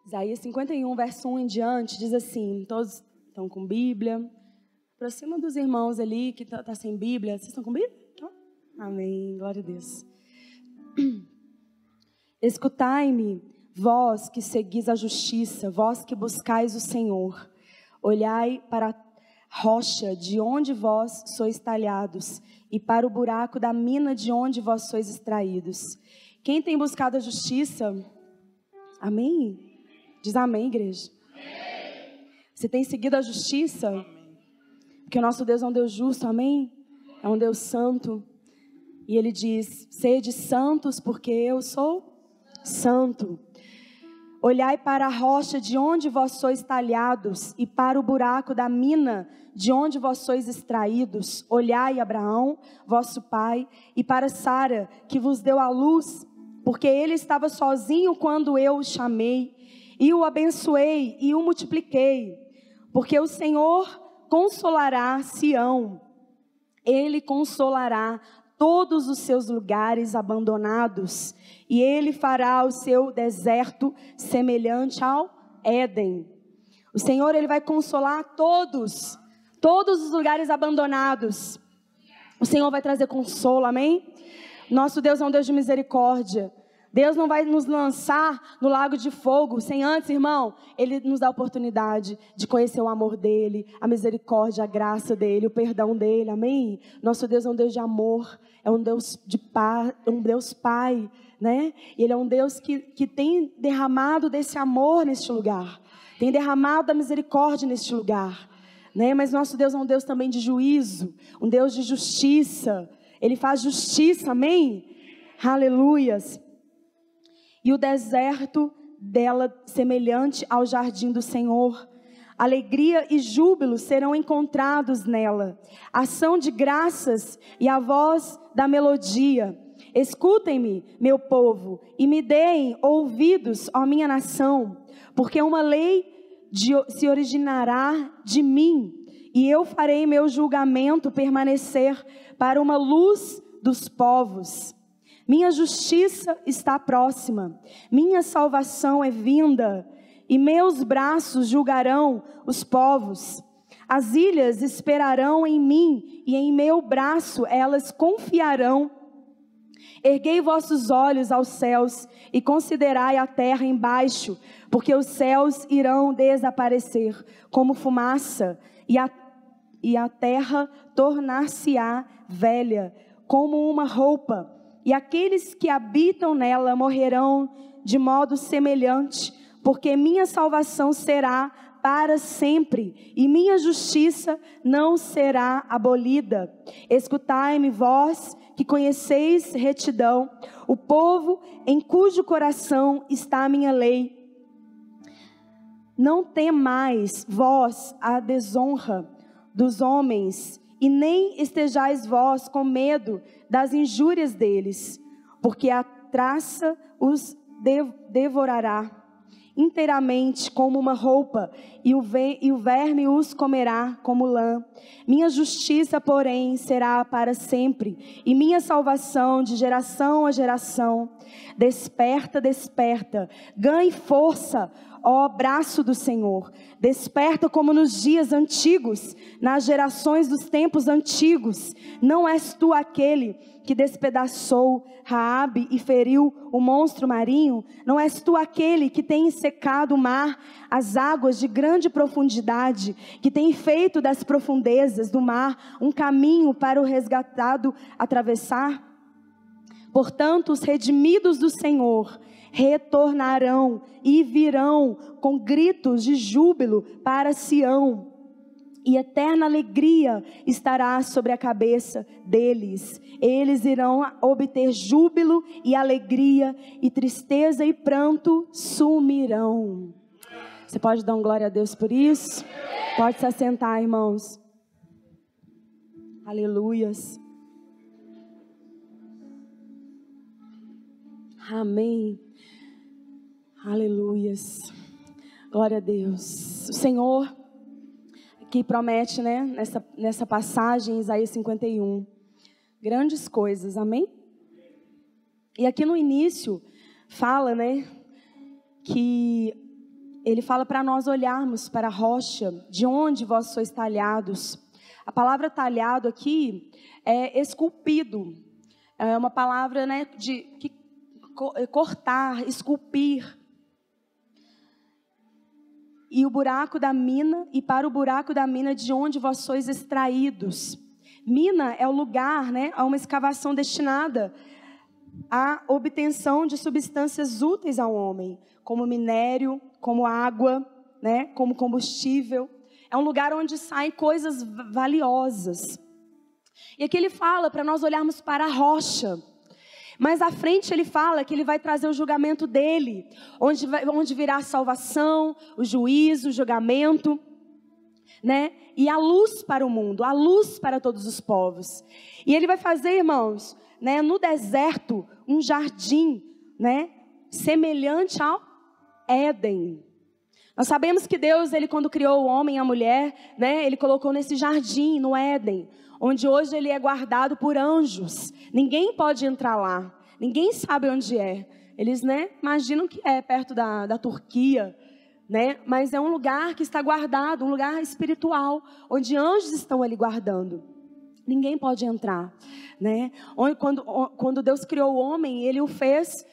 Isaías 51, verso 1 em diante, diz assim, todos estão com Bíblia, aproxima dos irmãos ali que tá sem Bíblia. Vocês estão com Bíblia? Amém, glória a Deus. Escutai-me, vós que seguis a justiça, vós que buscais o Senhor. Olhai para a rocha de onde vós sois talhados, e para o buraco da mina de onde vós sois extraídos. Quem tem buscado a justiça? Amém? Diz amém, igreja. Amém. Você tem seguido a justiça? Amém. Porque o nosso Deus é um Deus justo, amém? É um Deus santo. E Ele diz, sede santos porque eu sou santo. Olhai para a rocha de onde vós sois talhados, e para o buraco da mina de onde vós sois extraídos. Olhai, Abraão, vosso pai, e para Sara, que vos deu a luz, porque ele estava sozinho quando eu o chamei, e o abençoei e o multipliquei, porque o Senhor consolará Sião, Ele consolará todos os seus lugares abandonados, e Ele fará o seu deserto semelhante ao Éden. O Senhor, Ele vai consolar todos os lugares abandonados. O Senhor vai trazer consolo, amém? Nosso Deus é um Deus de misericórdia. Deus não vai nos lançar no lago de fogo sem antes, irmão, Ele nos dá a oportunidade de conhecer o amor dEle, a misericórdia, a graça dEle, o perdão dEle, amém? Nosso Deus é um Deus de amor, é um Deus de paz, é um Deus Pai, né? E Ele é um Deus que tem derramado desse amor neste lugar, tem derramado da misericórdia neste lugar, né? Mas nosso Deus é um Deus também de juízo, um Deus de justiça, Ele faz justiça, amém? Aleluias. E o deserto dela semelhante ao jardim do Senhor. Alegria e júbilo serão encontrados nela. Ação de graças e a voz da melodia. Escutem-me, meu povo, e me deem ouvidos, ó minha nação, porque uma lei se originará de mim, e eu farei meu julgamento permanecer para uma luz dos povos. Minha justiça está próxima, minha salvação é vinda, e meus braços julgarão os povos. As ilhas esperarão em mim, e em meu braço elas confiarão. Erguei vossos olhos aos céus, e considerai a terra embaixo, porque os céus irão desaparecer como fumaça, e a terra tornar-se-á velha como uma roupa. E aqueles que habitam nela morrerão de modo semelhante, porque minha salvação será para sempre, e minha justiça não será abolida. Escutai-me, vós que conheceis retidão, o povo em cujo coração está a minha lei. Não temais vós a desonra dos homens, e nem estejais vós com medo das injúrias deles, porque a traça os devorará inteiramente como uma roupa, e o verme os comerá como lã. Minha justiça, porém, será para sempre, e minha salvação de geração a geração. Desperta, desperta, ganhe força, ó braço do Senhor. Desperta como nos dias antigos, nas gerações dos tempos antigos. Não és tu aquele que despedaçou Raabe e feriu o monstro marinho? Não és tu aquele que tem secado o mar, as águas de grande profundidade, que tem feito das profundezas do mar um caminho para o resgatado atravessar? Portanto, os redimidos do Senhor retornarão e virão com gritos de júbilo para Sião, e eterna alegria estará sobre a cabeça deles. Eles irão obter júbilo e alegria, e tristeza e pranto sumirão. Você pode dar um glória a Deus por isso? Pode se assentar, irmãos. Aleluias. Amém. Aleluias. Glória a Deus. O Senhor que promete, né, nessa passagem, Isaías 51, grandes coisas, amém? E aqui no início, fala, né, que ele fala para nós olharmos para a rocha, de onde vós sois talhados. A palavra talhado aqui é esculpido. É uma palavra, né, de cortar, esculpir. E o buraco da mina, e para o buraco da mina de onde vós sois extraídos. Mina é o lugar, né, a uma escavação destinada à obtenção de substâncias úteis ao homem, como minério, como água, né, como combustível. É um lugar onde saem coisas valiosas. E aqui ele fala para nós olharmos para a rocha. Mas à frente ele fala que ele vai trazer o julgamento dele, onde virá a salvação, o juízo, o julgamento, né? E a luz para o mundo, a luz para todos os povos. E ele vai fazer, irmãos, né, no deserto, um jardim, né, semelhante ao Éden. Nós sabemos que Deus, ele quando criou o homem e a mulher, né, ele colocou nesse jardim, no Éden, onde hoje ele é guardado por anjos. Ninguém pode entrar lá, ninguém sabe onde é. Eles, né, imaginam que é perto da Turquia, né, mas é um lugar que está guardado, um lugar espiritual, onde anjos estão ali guardando. Ninguém pode entrar, né? Quando Deus criou o homem, ele o fez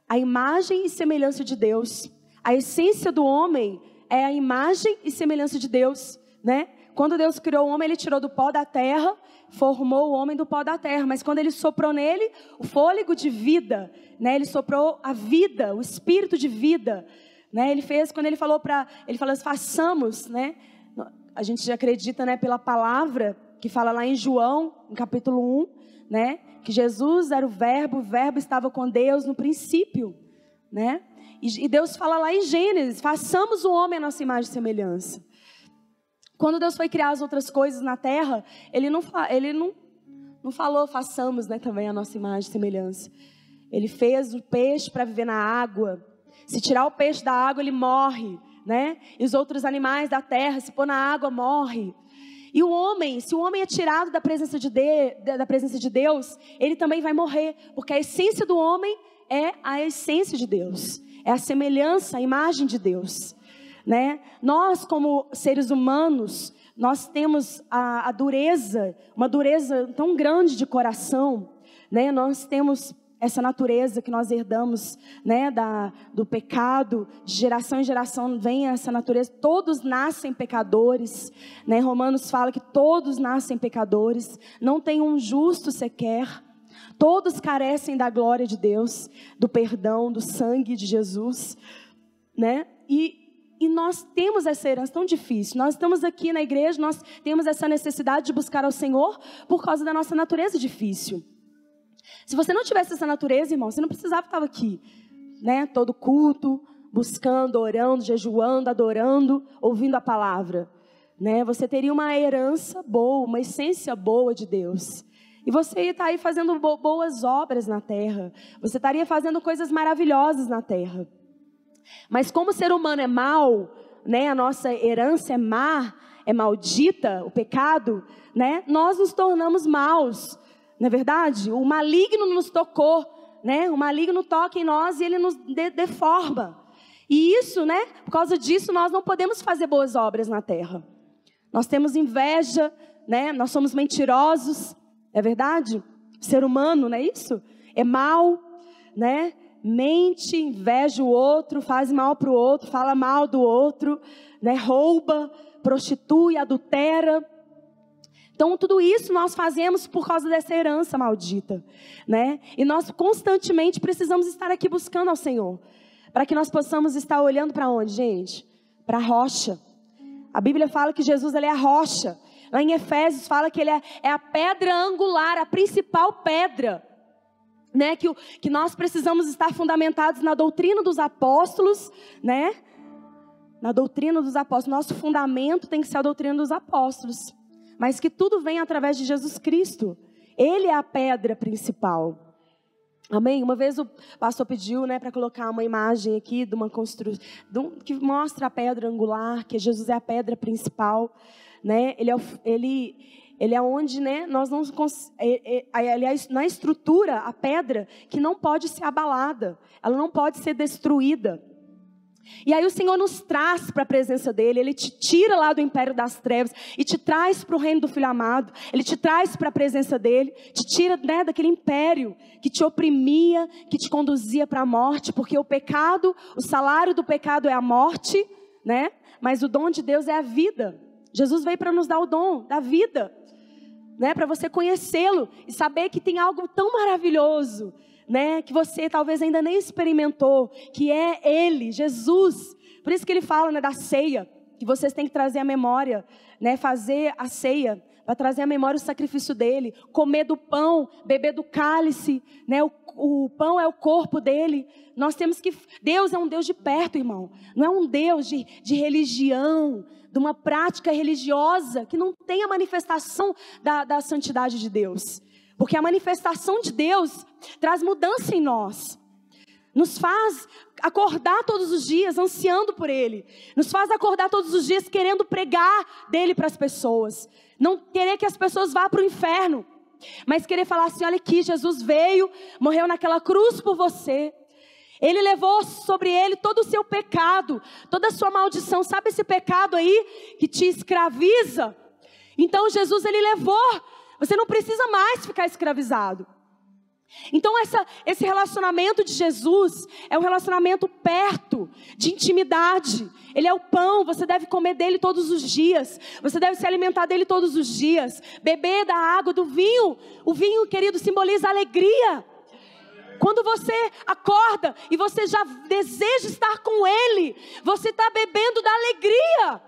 à imagem e semelhança de Deus. A essência do homem é a imagem e semelhança de Deus, né? Quando Deus criou o homem, ele tirou do pó da terra, formou o homem do pó da terra. Mas quando ele soprou nele o fôlego de vida, né? Ele soprou a vida, o espírito de vida, né? Ele fez, quando ele falou assim, façamos, né? A gente já acredita, né, pela palavra que fala lá em João, no capítulo 1, né? Que Jesus era o verbo estava com Deus no princípio, né? E Deus fala lá em Gênesis, façamos o homem a nossa imagem e semelhança. Quando Deus foi criar as outras coisas na terra, Ele não falou, façamos, né, também a nossa imagem e semelhança. Ele fez o peixe para viver na água. Se tirar o peixe da água, ele morre, né? E os outros animais da terra, se pôr na água, morre. E o homem, se o homem é tirado da presença de Deus, ele também vai morrer, porque a essência do homem é a essência de Deus, é a semelhança, a imagem de Deus, né? Nós, como seres humanos, nós temos a dureza, uma dureza tão grande de coração, né? Nós temos essa natureza que nós herdamos, né, do pecado, de geração em geração vem essa natureza. Todos nascem pecadores, né? Romanos fala que todos nascem pecadores, não tem um justo sequer. Todos carecem da glória de Deus, do perdão, do sangue de Jesus, né? E nós temos essa herança tão difícil. Nós estamos aqui na igreja, nós temos essa necessidade de buscar ao Senhor por causa da nossa natureza difícil. Se você não tivesse essa natureza, irmão, você não precisava estar aqui, né? Todo culto, buscando, orando, jejuando, adorando, ouvindo a palavra, né? Você teria uma herança boa, uma essência boa de Deus. E você ia estar aí fazendo boas obras na terra. Você estaria fazendo coisas maravilhosas na terra. Mas como o ser humano é mau, né? A nossa herança é má, é maldita, o pecado, né? Nós nos tornamos maus. Não é verdade? O maligno nos tocou, né? O maligno toca em nós e ele nos deforma. E isso, né? Por causa disso, nós não podemos fazer boas obras na terra. Nós temos inveja, né? Nós somos mentirosos, é verdade? O ser humano, não é isso? É mau, né? Mente, inveja o outro, faz mal para o outro, fala mal do outro, né? Rouba, prostitui, adultera. Então, tudo isso nós fazemos por causa dessa herança maldita, né? E nós constantemente precisamos estar aqui buscando ao Senhor, para que nós possamos estar olhando para onde, gente? Para a rocha. A Bíblia fala que Jesus, ele é a rocha. Lá em Efésios fala que ele é a pedra angular, a principal pedra, né? Que nós precisamos estar fundamentados na doutrina dos apóstolos, né? Na doutrina dos apóstolos. Nosso fundamento tem que ser a doutrina dos apóstolos. Mas que tudo vem através de Jesus Cristo. Ele é a pedra principal. Amém? Uma vez o pastor pediu, né, para colocar uma imagem aqui de uma construção, que mostra a pedra angular, que Jesus é a pedra principal, né? Ele é onde, né, nós não aliás, na estrutura, a pedra que não pode ser abalada, ela não pode ser destruída. E aí o Senhor nos traz para a presença dEle. Ele te tira lá do império das trevas e te traz para o reino do Filho amado. Ele te traz para a presença dEle. Te tira, né, daquele império que te oprimia, que te conduzia para a morte. Porque o pecado, o salário do pecado é a morte, né? Mas o dom de Deus é a vida. Jesus veio para nos dar o dom da vida, né? Para você conhecê-lo e saber que tem algo tão maravilhoso, né, que você talvez ainda nem experimentou, que é Ele, Jesus. Por isso que Ele fala, né, da ceia, que vocês têm que trazer a memória, né, fazer a ceia, para trazer a memória o sacrifício dEle, comer do pão, beber do cálice, né, o pão é o corpo dEle. Nós temos que, Deus é um Deus de perto, irmão, não é um Deus de religião, de uma prática religiosa, que não tem a manifestação da santidade de Deus. Porque a manifestação de Deus traz mudança em nós. Nos faz acordar todos os dias ansiando por Ele. Nos faz acordar todos os dias querendo pregar dEle para as pessoas. Não querer que as pessoas vá para o inferno. Mas querer falar assim, olha aqui, Jesus veio, morreu naquela cruz por você. Ele levou sobre Ele todo o seu pecado, toda a sua maldição. Sabe esse pecado aí que te escraviza? Então Jesus, Ele levou. Você não precisa mais ficar escravizado. Então esse relacionamento de Jesus é um relacionamento perto, de intimidade. Ele é o pão, você deve comer dele todos os dias. Você deve se alimentar dele todos os dias. Beber da água, do vinho. O vinho, querido, simboliza alegria. Quando você acorda e você já deseja estar com Ele, você está bebendo da alegria.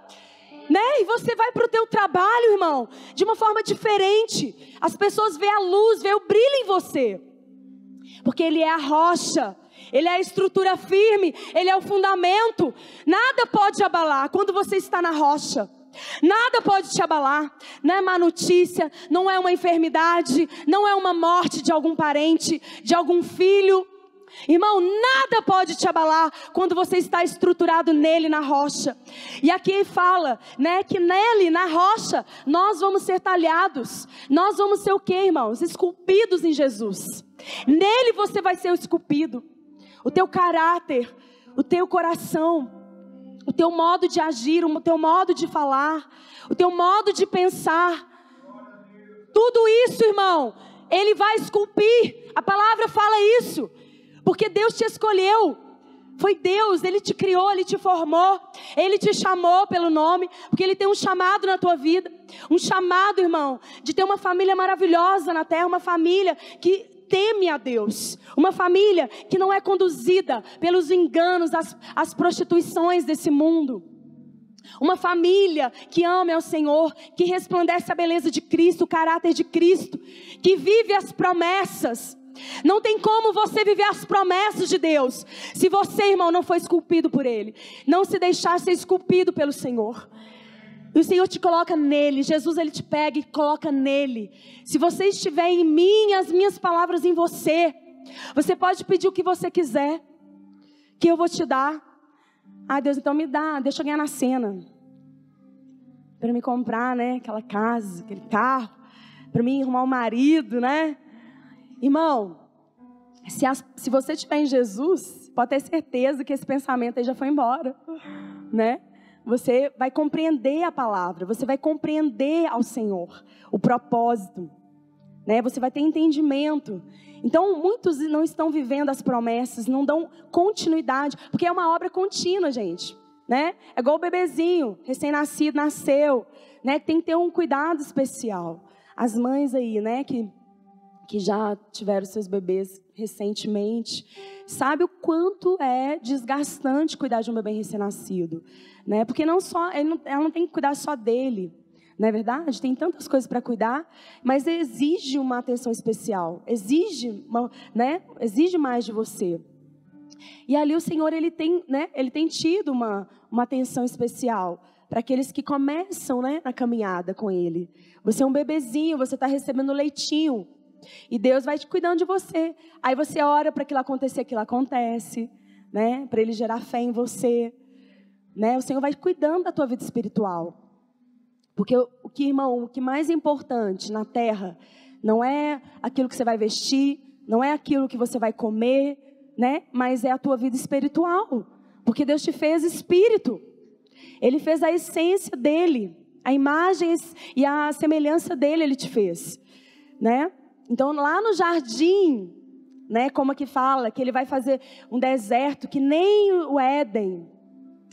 Né? E você vai para o teu trabalho, irmão, de uma forma diferente. As pessoas veem a luz, veem o brilho em você. Porque Ele é a rocha, Ele é a estrutura firme, Ele é o fundamento. Nada pode abalar quando você está na rocha. Nada pode te abalar. Não é má notícia, não é uma enfermidade, não é uma morte de algum parente, de algum filho. Irmão, nada pode te abalar quando você está estruturado nele, na rocha. E aqui fala, né, que nele, na rocha, nós vamos ser talhados. Nós vamos ser o quê, irmãos? Esculpidos em Jesus. Nele você vai ser esculpido. O teu caráter, o teu coração, o teu modo de agir, o teu modo de falar, o teu modo de pensar. Tudo isso, irmão, Ele vai esculpir. A palavra fala isso. Porque Deus te escolheu, foi Deus, Ele te criou, Ele te formou, Ele te chamou pelo nome, porque Ele tem um chamado na tua vida, um chamado, irmão, de ter uma família maravilhosa na terra, uma família que teme a Deus, uma família que não é conduzida pelos enganos, as prostituições desse mundo. Uma família que ama ao Senhor, que resplandece a beleza de Cristo, o caráter de Cristo, que vive as promessas. Não tem como você viver as promessas de Deus se você, irmão, não for esculpido por Ele. Não se deixar ser esculpido pelo Senhor. E o Senhor te coloca nele. Jesus, Ele te pega e coloca nele. Se você estiver em mim, as minhas palavras em você, você pode pedir o que você quiser, que eu vou te dar. Ah, Deus, então me dá, deixa eu ganhar na cena, para me comprar, né, aquela casa, aquele carro, para mim arrumar um marido, né? Irmão, se você estiver em Jesus, pode ter certeza que esse pensamento aí já foi embora, né? Você vai compreender a palavra, você vai compreender ao Senhor, o propósito, né? Você vai ter entendimento. Então, muitos não estão vivendo as promessas, não dão continuidade, porque é uma obra contínua, gente, né? É igual o bebezinho, recém-nascido, nasceu, né? Tem que ter um cuidado especial. As mães aí, né, que já tiveram seus bebês recentemente, sabe o quanto é desgastante cuidar de um bebê recém-nascido, né? Porque ela não tem que cuidar só dele, não é verdade? Tem tantas coisas para cuidar, mas exige uma atenção especial, exige mais de você. E ali o Senhor, Ele tem tido uma atenção especial para aqueles que começam, né, na caminhada com Ele. Você é um bebezinho, você está recebendo leitinho, e Deus vai te cuidando de você. Aí você ora para aquilo acontecer, aquilo acontece, né? Para Ele gerar fé em você, né? O Senhor vai cuidando da tua vida espiritual. Porque irmão, o que mais é importante na terra não é aquilo que você vai vestir, não é aquilo que você vai comer, né? Mas é a tua vida espiritual. Porque Deus te fez espírito. Ele fez a essência dele, a imagem e a semelhança dele Ele te fez, né? Então lá no jardim, né, como aqui fala, que Ele vai fazer um deserto que nem o Éden,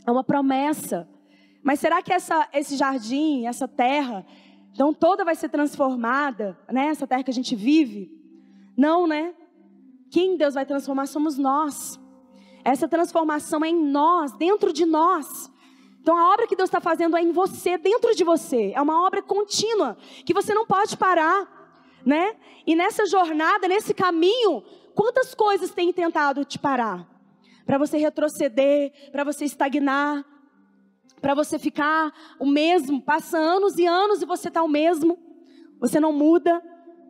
é uma promessa. Mas será que esse jardim, essa terra, então toda vai ser transformada, né? Essa terra que a gente vive? Não, né? Quem Deus vai transformar somos nós. Essa transformação é em nós, dentro de nós. Então a obra que Deus está fazendo é em você, dentro de você. É uma obra contínua, que você não pode parar, né? E nessa jornada, nesse caminho, quantas coisas têm tentado te parar? Para você retroceder, para você estagnar, para você ficar o mesmo. Passa anos e anos e você está o mesmo. Você não muda,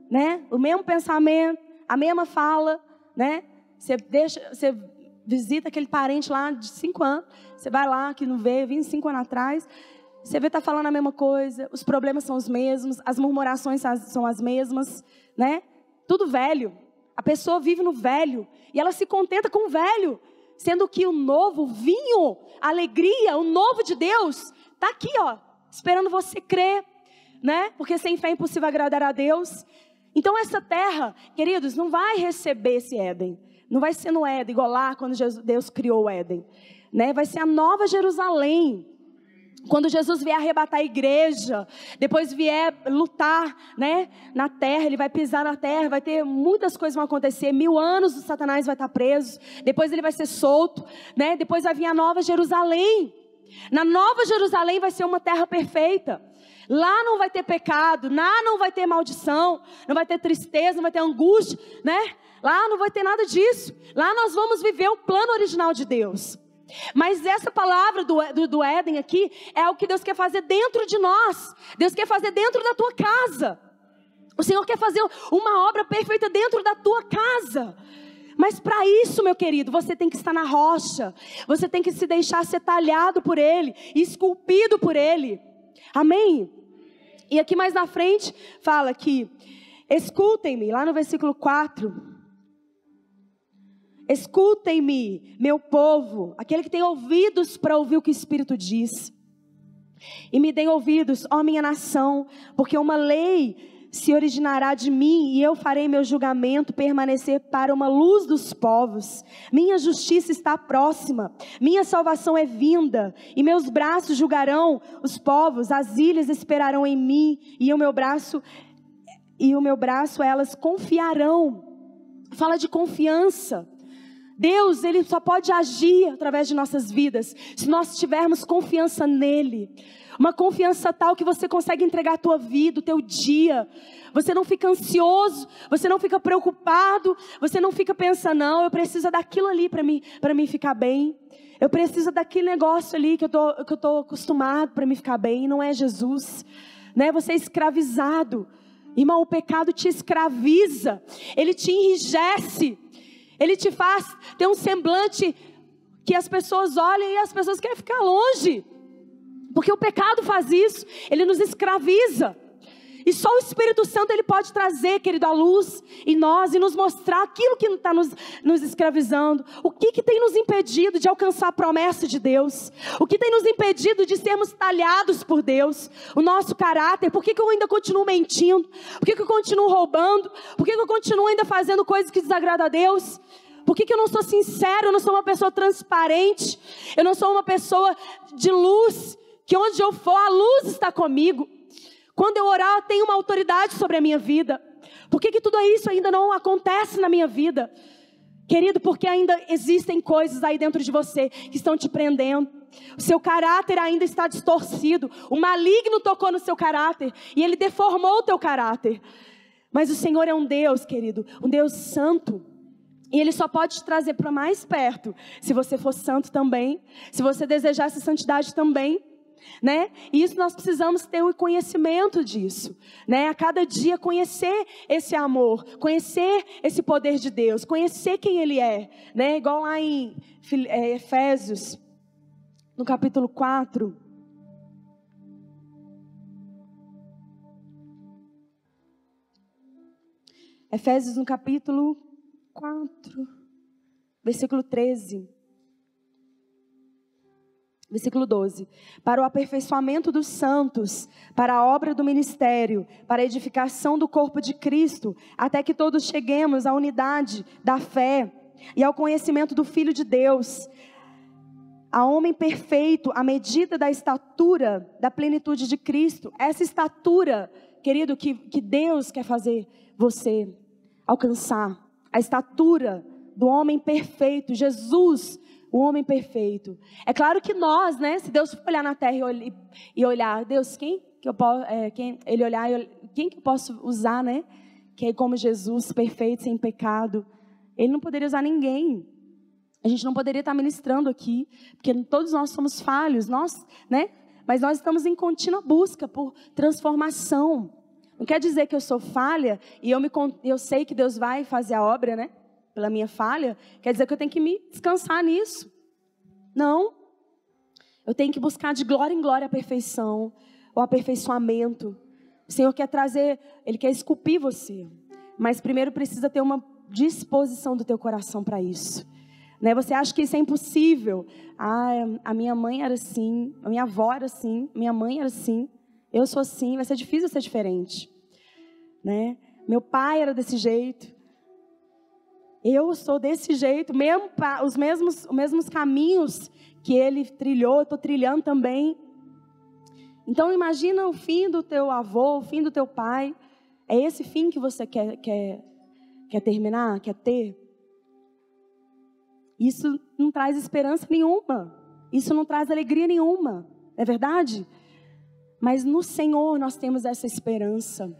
né? O mesmo pensamento, a mesma fala, né? Você visita aquele parente lá de 5 anos, você vai lá, que não veio, 25 anos atrás, você vê está falando a mesma coisa, os problemas são os mesmos, as murmurações são as mesmas, né? Tudo velho. A pessoa vive no velho e ela se contenta com o velho, sendo que o novo vinho, a alegria, o novo de Deus está aqui, ó, esperando você crer, né? Porque sem fé é impossível agradar a Deus. Então essa terra, queridos, não vai receber esse Éden. Não vai ser no Éden, igual lá quando Deus criou o Éden, né? Vai ser a nova Jerusalém. Quando Jesus vier arrebatar a igreja, depois vier lutar, né, na terra, Ele vai pisar na terra, vai ter muitas coisas que vão acontecer. 1000 anos o Satanás vai estar preso, depois ele vai ser solto, né? Depois vai vir a nova Jerusalém. Na nova Jerusalém vai ser uma terra perfeita. Lá não vai ter pecado, lá não vai ter maldição, não vai ter tristeza, não vai ter angústia, né? Lá não vai ter nada disso. Lá nós vamos viver o plano original de Deus. Mas essa palavra do Éden aqui é o que Deus quer fazer dentro de nós. Deus quer fazer dentro da tua casa. O Senhor quer fazer uma obra perfeita dentro da tua casa. Mas para isso, meu querido, você tem que estar na rocha. Você tem que se deixar ser talhado por Ele, esculpido por Ele. Amém? E aqui mais na frente fala que escutem-me, lá no versículo 4. Escutem-me, meu povo, aquele que tem ouvidos para ouvir o que o Espírito diz. E me deem ouvidos, ó minha nação, porque uma lei se originará de mim, e eu farei meu julgamento permanecer para uma luz dos povos. Minha justiça está próxima, minha salvação é vinda, e meus braços julgarão os povos, as ilhas esperarão em mim, e o meu braço elas confiarão. Fala de confiança. Deus, Ele só pode agir através de nossas vidas se nós tivermos confiança nele. Uma confiança tal que você consegue entregar a tua vida, o teu dia. Você não fica ansioso, você não fica preocupado, você não fica pensando, não, eu preciso daquilo ali para mim ficar bem. Eu preciso daquele negócio ali que eu tô acostumado para mim ficar bem. Não é Jesus, né? Você é escravizado. Irmão, o pecado te escraviza, ele te enrijece. Ele te faz ter um semblante que as pessoas olham e as pessoas querem ficar longe. Porque o pecado faz isso. Ele nos escraviza. E só o Espírito Santo Ele pode trazer, querido, a luz em nós e nos mostrar aquilo que está nos escravizando. O que tem nos impedido de alcançar a promessa de Deus? O que tem nos impedido de sermos talhados por Deus? O nosso caráter. Por que eu ainda continuo mentindo? Por que eu continuo roubando? Por que eu continuo ainda fazendo coisas que desagradam a Deus? Por que eu não sou sincero? Eu não sou uma pessoa transparente. Eu não sou uma pessoa de luz, que onde eu for, a luz está comigo. Quando eu orar, eu tenho uma autoridade sobre a minha vida. Por que tudo isso ainda não acontece na minha vida? Querido, porque ainda existem coisas aí dentro de você que estão te prendendo. O seu caráter ainda está distorcido. O maligno tocou no seu caráter e ele deformou o teu caráter. Mas o Senhor é um Deus, querido, um Deus santo. E Ele só pode te trazer para mais perto se você for santo também. Se você desejar essa santidade também. Né? E isso nós precisamos ter o conhecimento disso, né? A cada dia conhecer esse amor, conhecer esse poder de Deus, conhecer quem Ele é, né? Igual lá em Efésios, no capítulo 4. Efésios no capítulo 4, versículo 13. Versículo 12. Para o aperfeiçoamento dos santos, para a obra do ministério, para a edificação do corpo de Cristo, até que todos cheguemos à unidade da fé e ao conhecimento do Filho de Deus, a homem perfeito, à medida da estatura, da plenitude de Cristo. Essa estatura, querido, que Deus quer fazer você alcançar. A estatura do homem perfeito, Jesus, o homem perfeito. É claro que nós, né, se Deus olhar na terra e olhar, Deus, quem que eu posso usar, né? Que é como Jesus, perfeito, sem pecado. Ele não poderia usar ninguém. A gente não poderia estar ministrando aqui, porque todos nós somos falhos, né? Mas nós estamos em contínua busca por transformação. Não quer dizer que eu sou falha e eu sei que Deus vai fazer a obra, né? Pela minha falha. Quer dizer que eu tenho que me descansar nisso. Não. Eu tenho que buscar de glória em glória a perfeição, o aperfeiçoamento. O Senhor quer trazer, Ele quer esculpir você. Mas primeiro precisa ter uma disposição do teu coração para isso. Né? Você acha que isso é impossível? A minha mãe era assim, a minha avó era assim, minha mãe era assim, eu sou assim, vai ser difícil ser diferente. Né? Meu pai era desse jeito, eu sou desse jeito, mesmo os mesmos caminhos que ele trilhou, eu estou trilhando também. Então imagina o fim do teu avô, o fim do teu pai. É esse fim que você quer terminar, quer ter? Isso não traz esperança nenhuma. Isso não traz alegria nenhuma. É verdade? Mas no Senhor nós temos essa esperança.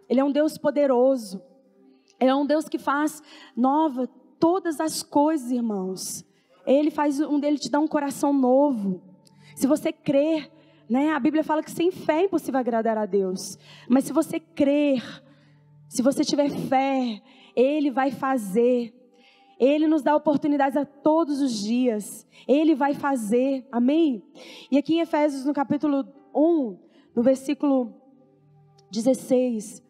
Ele é um Deus poderoso. Ele é um Deus que faz nova todas as coisas, irmãos. Ele te dá um coração novo. Se você crer, né? A Bíblia fala que sem fé é impossível agradar a Deus. Mas se você crer, se você tiver fé, Ele vai fazer. Ele nos dá oportunidades a todos os dias. Ele vai fazer. Amém? E aqui em Efésios, no capítulo 1, no versículo 16.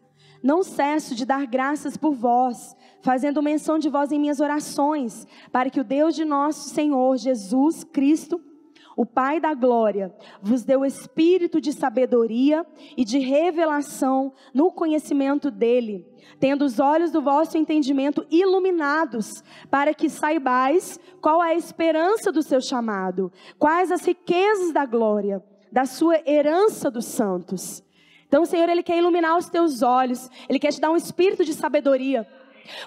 Não cesso de dar graças por vós, fazendo menção de vós em minhas orações, para que o Deus de nosso Senhor Jesus Cristo, o Pai da glória, vos dê o espírito de sabedoria e de revelação no conhecimento dele, tendo os olhos do vosso entendimento iluminados, para que saibais qual é a esperança do seu chamado, quais as riquezas da glória, da sua herança dos santos. Então o Senhor, Ele quer iluminar os teus olhos, Ele quer te dar um espírito de sabedoria.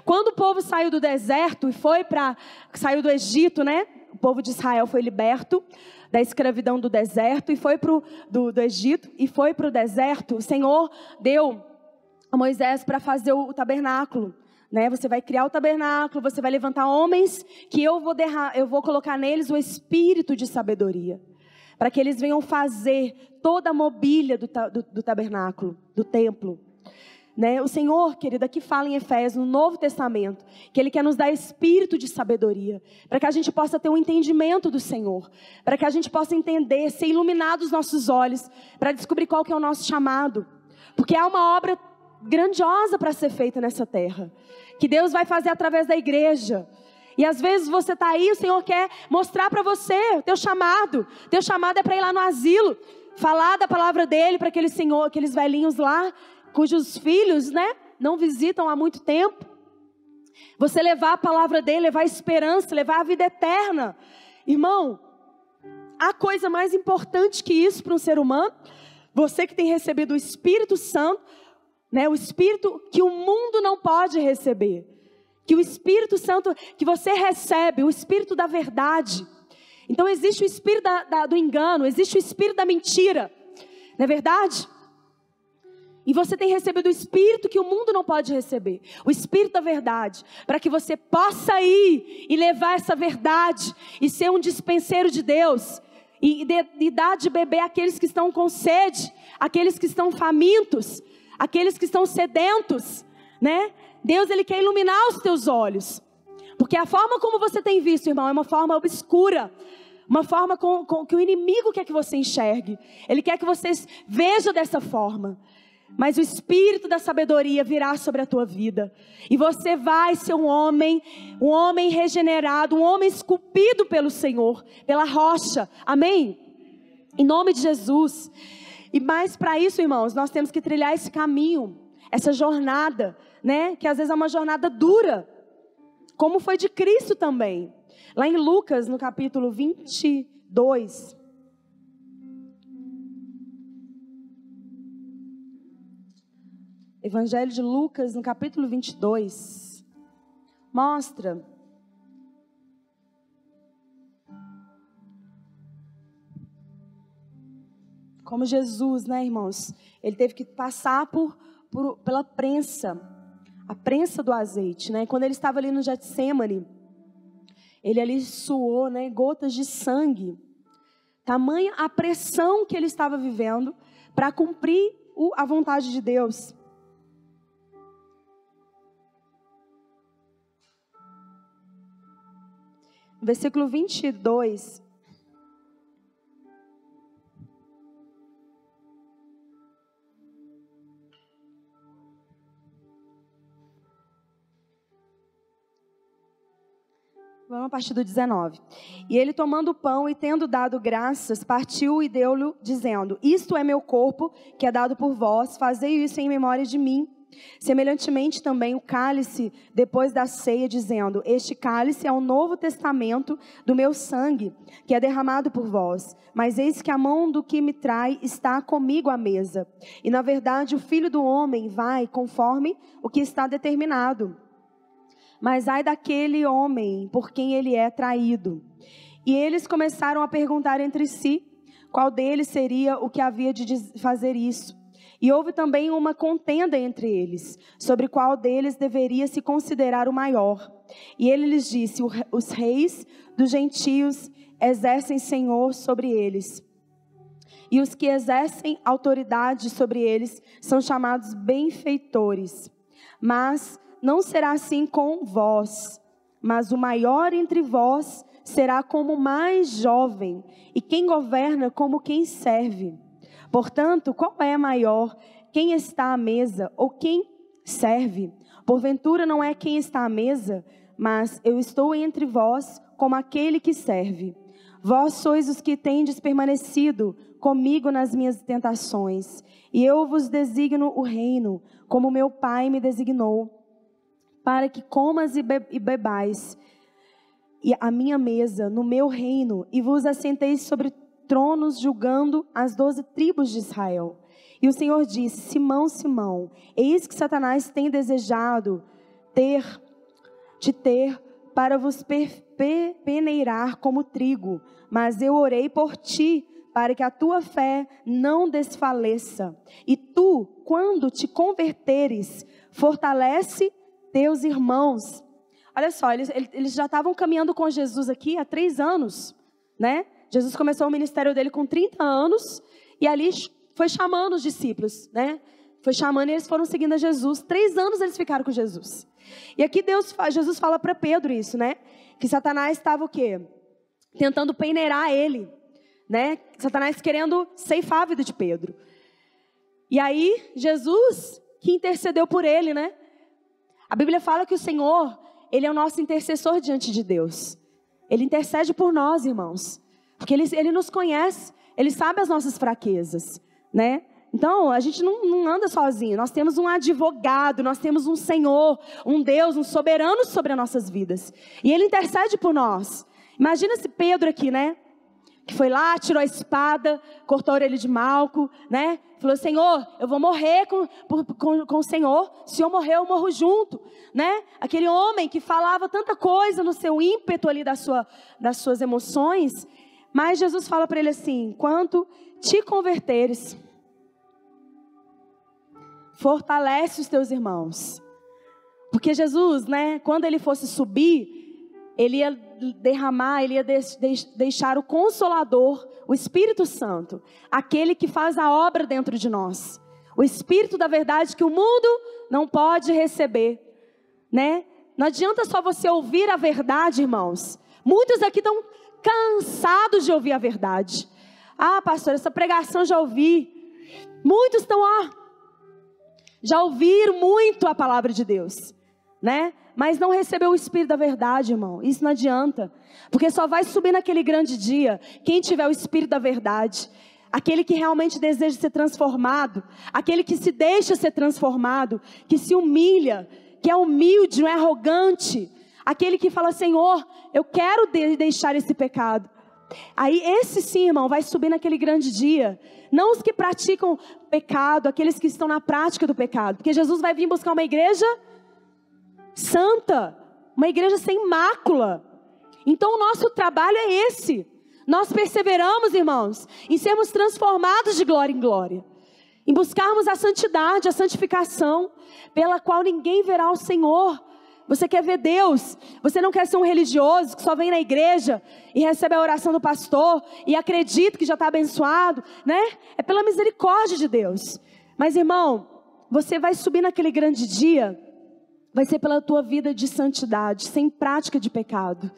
Quando o povo saiu do deserto e saiu do Egito, né? O povo de Israel foi liberto da escravidão do deserto e foi do Egito e foi para o deserto. O Senhor deu a Moisés para fazer o tabernáculo. Né? Você vai criar o tabernáculo, você vai levantar homens que eu vou colocar neles o espírito de sabedoria, para que eles venham fazer toda a mobília do tabernáculo, do templo. Né? O Senhor, querido, aqui fala em Efésios, no Novo Testamento, que Ele quer nos dar espírito de sabedoria, para que a gente possa ter um entendimento do Senhor, para que a gente possa entender, ser iluminado os nossos olhos, para descobrir qual que é o nosso chamado. Porque há uma obra grandiosa para ser feita nessa terra, que Deus vai fazer através da igreja. E às vezes você está aí, o Senhor quer mostrar para você o teu chamado. Teu chamado é para ir lá no asilo, falar da palavra dEle para aqueles velhinhos lá, cujos filhos, né, não visitam há muito tempo. Você levar a palavra dEle, levar a esperança, levar a vida eterna. Irmão, há coisa mais importante que isso para um ser humano? Você que tem recebido o Espírito Santo, né, o Espírito que o mundo não pode receber. Que o Espírito Santo que você recebe, o Espírito da verdade. Então existe o Espírito do engano, existe o Espírito da mentira. Não é verdade? E você tem recebido o Espírito que o mundo não pode receber. O Espírito da verdade. Para que você possa ir e levar essa verdade. E ser um dispenseiro de Deus. E dar de beber àqueles que estão com sede. Aqueles que estão famintos. Aqueles que estão sedentos. Né? Deus, Ele quer iluminar os teus olhos. Porque a forma como você tem visto, irmão, é uma forma obscura. Uma forma que o inimigo quer que você enxergue. Ele quer que você veja dessa forma. mas o espírito da sabedoria virá sobre a tua vida. E você vai ser um homem regenerado, um homem esculpido pelo Senhor, pela rocha. Amém? Em nome de Jesus. E mais para isso, irmãos, nós temos que trilhar esse caminho, essa jornada, né? Que às vezes é uma jornada dura, como foi de Cristo também. Lá em Lucas, no capítulo 22... Evangelho de Lucas, no capítulo 22, mostra como Jesus, né, irmãos, ele teve que passar pela prensa, a prensa do azeite, né? Quando ele estava ali no Getsêmani, ele ali suou, né, gotas de sangue, tamanha a pressão que ele estava vivendo para cumprir a vontade de Deus. Versículo 22. Vamos a partir do 19. E ele, tomando o pão e tendo dado graças, partiu e deu-lhe, dizendo: isto é meu corpo, que é dado por vós, fazei isso em memória de mim. Semelhantemente também o cálice depois da ceia, dizendo: este cálice é o novo testamento do meu sangue, que é derramado por vós. Mas eis que a mão do que me trai está comigo à mesa. E na verdade o Filho do Homem vai conforme o que está determinado. Mas ai daquele homem por quem ele é traído. E eles começaram a perguntar entre si qual deles seria o que havia de fazer isso. E houve também uma contenda entre eles, sobre qual deles deveria se considerar o maior. E ele lhes disse: os reis dos gentios exercem senhor sobre eles. E os que exercem autoridade sobre eles são chamados benfeitores. Mas não será assim com vós, mas o maior entre vós será como o mais jovem, e quem governa como quem serve. Portanto, qual é maior, quem está à mesa ou quem serve? Porventura não é quem está à mesa, mas eu estou entre vós como aquele que serve. Vós sois os que tendes permanecido comigo nas minhas tentações, e eu vos designo o reino, como meu Pai me designou, para que comas e bebais a minha mesa no meu reino, e vos assenteis sobre tronos julgando as 12 tribos de Israel. E o Senhor disse: Simão, Simão, eis que Satanás tem desejado te ter para vos peneirar como trigo, mas eu orei por ti, para que a tua fé não desfaleça. E tu, quando te converteres, fortalece teus irmãos. Olha só, eles já estavam caminhando com Jesus aqui há 3 anos, né? Jesus começou o ministério dele com 30 anos, e ali foi chamando os discípulos, né? Foi chamando e eles foram seguindo a Jesus. 3 anos eles ficaram com Jesus. E aqui Jesus fala para Pedro isso, né? Que Satanás estava o quê? Tentando peneirar ele, né? Satanás querendo ceifar a vida de Pedro. E aí, Jesus que intercedeu por ele, né? A Bíblia fala que o Senhor, Ele é o nosso intercessor diante de Deus. Ele intercede por nós, irmãos. Porque Ele nos conhece, Ele sabe as nossas fraquezas, né? Então, a gente não anda sozinho. Nós temos um advogado, nós temos um Senhor, um Deus, um soberano sobre as nossas vidas. E Ele intercede por nós. Imagina esse Pedro aqui, né? Que foi lá, tirou a espada, cortou a orelha de Malco, né? Falou: Senhor, eu vou morrer com o Senhor. Se o Senhor morrer, eu morro junto, né? Aquele homem que falava tanta coisa no seu ímpeto ali das suas emoções. Mas Jesus fala para ele assim: quando te converteres, fortalece os teus irmãos. Porque Jesus, né, quando ele fosse subir, ele ia derramar, ele ia deixar o Consolador, o Espírito Santo, aquele que faz a obra dentro de nós. O Espírito da verdade que o mundo não pode receber, né? Não adianta só você ouvir a verdade, irmãos. Muitos aqui estão cansados de ouvir a verdade. Ah, pastor, essa pregação já ouvi. Muitos estão, já ouviram muito a palavra de Deus, né? Mas não recebeu o Espírito da verdade, irmão. Isso não adianta, porque só vai subir naquele grande dia quem tiver o Espírito da verdade. Aquele que realmente deseja ser transformado, aquele que se deixa ser transformado, que se humilha, que é humilde, não é arrogante. Aquele que fala, Senhor, eu quero deixar esse pecado. Aí esse sim, irmão, vai subir naquele grande dia. Não os que praticam pecado, aqueles que estão na prática do pecado. Porque Jesus vai vir buscar uma igreja santa, uma igreja sem mácula. Então o nosso trabalho é esse. Nós perseveramos, irmãos, em sermos transformados de glória em glória. Em buscarmos a santidade, a santificação, pela qual ninguém verá o Senhor. Você quer ver Deus, você não quer ser um religioso que só vem na igreja e recebe a oração do pastor e acredita que já está abençoado, né? É pela misericórdia de Deus. Mas irmão, você vai subir naquele grande dia, vai ser pela tua vida de santidade, sem prática de pecado.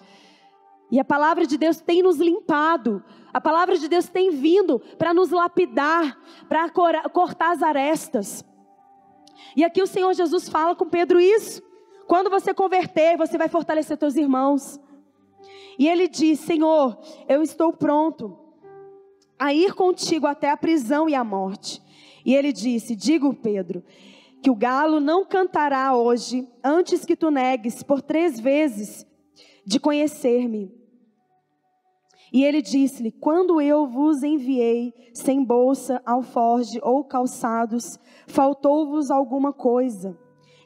E a palavra de Deus tem nos limpado, a palavra de Deus tem vindo para nos lapidar, para cortar as arestas. E aqui o Senhor Jesus fala com Pedro isso. Quando você converter, você vai fortalecer teus irmãos. E ele diz, Senhor, eu estou pronto a ir contigo até a prisão e a morte. E ele disse, digo Pedro, que o galo não cantará hoje, antes que tu negues por 3 vezes de conhecer-me. E ele disse-lhe, quando eu vos enviei sem bolsa, alforje ou calçados, faltou-vos alguma coisa?